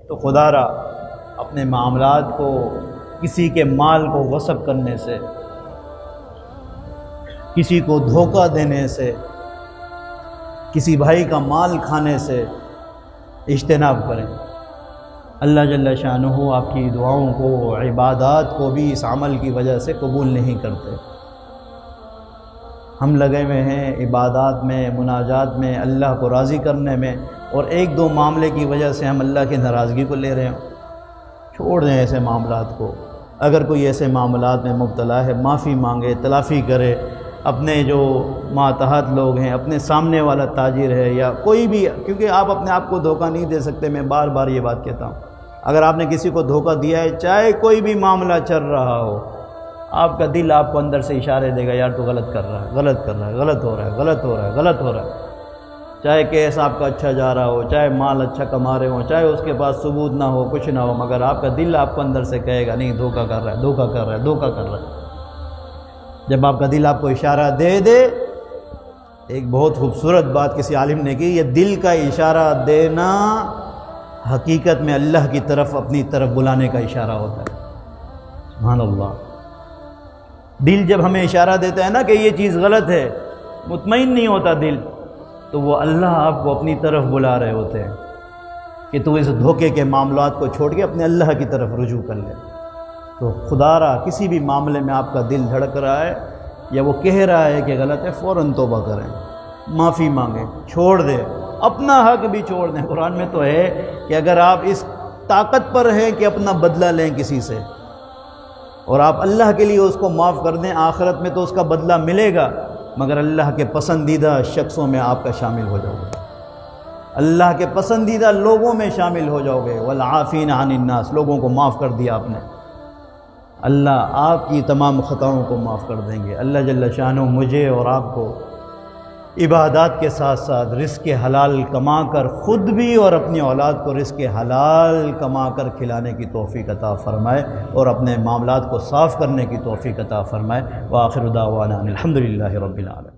تو خدا را اپنے معاملات کو کسی کے مال کو غصب کرنے سے، کسی کو دھوکہ دینے سے، کسی بھائی کا مال کھانے سے اجتناب کریں۔ اللہ جل شانہ آپ کی دعاؤں کو، عبادات کو بھی اس عمل کی وجہ سے قبول نہیں کرتے۔ ہم لگے ہوئے ہیں عبادات میں، مناجات میں، اللہ کو راضی کرنے میں، اور ایک دو معاملے کی وجہ سے ہم اللہ کی ناراضگی کو لے رہے ہوں۔ چھوڑ دیں ایسے معاملات کو۔ اگر کوئی ایسے معاملات میں مبتلا ہے، معافی مانگے، تلافی کرے۔ اپنے جو ماتحت لوگ ہیں، اپنے سامنے والا تاجر ہے یا کوئی بھی، کیونکہ آپ اپنے آپ کو دھوکہ نہیں دے سکتے، میں بار بار یہ بات کہتا ہوں۔ اگر آپ نے کسی کو دھوکہ دیا ہے، چاہے کوئی بھی معاملہ چل رہا ہو، آپ کا دل آپ کو اندر سے اشارے دے گا، یار تو غلط کر رہا ہے، غلط کر رہا ہے، غلط ہو رہا ہے، غلط ہو رہا ہے، غلط ہو رہا ہے۔ چاہے کیس آپ کا اچھا جا رہا ہو، چاہے مال اچھا کما رہے ہوں، چاہے اس کے پاس ثبوت نہ ہو، کچھ نہ ہو، مگر آپ کا دل آپ کو اندر سے کہے گا نہیں، دھوکہ کر رہا ہے، دھوکہ کر رہا ہے، دھوکہ کر رہا ہے۔ جب آپ کا دل آپ کو اشارہ دے دے، ایک بہت خوبصورت بات کسی عالم نے کی، یہ دل کا اشارہ دینا حقیقت میں اللہ کی طرف، اپنی طرف بلانے کا اشارہ ہوتا ہے۔ سبحان اللہ۔ دل جب ہمیں اشارہ دیتا ہے نا کہ یہ چیز غلط ہے، مطمئن نہیں ہوتا دل، تو وہ اللہ آپ کو اپنی طرف بلا رہے ہوتے ہیں کہ تو اس دھوکے کے معاملات کو چھوڑ کے اپنے اللہ کی طرف رجوع کر لے۔ تو خدا را کسی بھی معاملے میں آپ کا دل دھڑک رہا ہے یا وہ کہہ رہا ہے کہ غلط ہے، فوراً توبہ کریں، معافی مانگیں، چھوڑ دیں، اپنا حق بھی چھوڑ دیں۔ قرآن میں تو ہے کہ اگر آپ اس طاقت پر ہیں کہ اپنا بدلہ لیں کسی سے، اور آپ اللہ کے لیے اس کو معاف کر دیں، آخرت میں تو اس کا بدلہ ملے گا، مگر اللہ کے پسندیدہ شخصوں میں آپ کا شامل ہو جاؤ گے، اللہ کے پسندیدہ لوگوں میں شامل ہو جاؤ گے۔ والعافین عن الناس، لوگوں کو معاف کر دیا آپ نے، اللہ آپ کی تمام خطاؤں کو معاف کر دیں گے۔ اللہ جل شانہ مجھے اور آپ کو عبادات کے ساتھ ساتھ رزق حلال کما کر خود بھی اور اپنی اولاد کو رزق حلال کما کر کھلانے کی توفیق عطا فرمائے، اور اپنے معاملات کو صاف کرنے کی توفیق عطا فرمائے۔ وآخر دعوانا الحمدللہ رب العالمین۔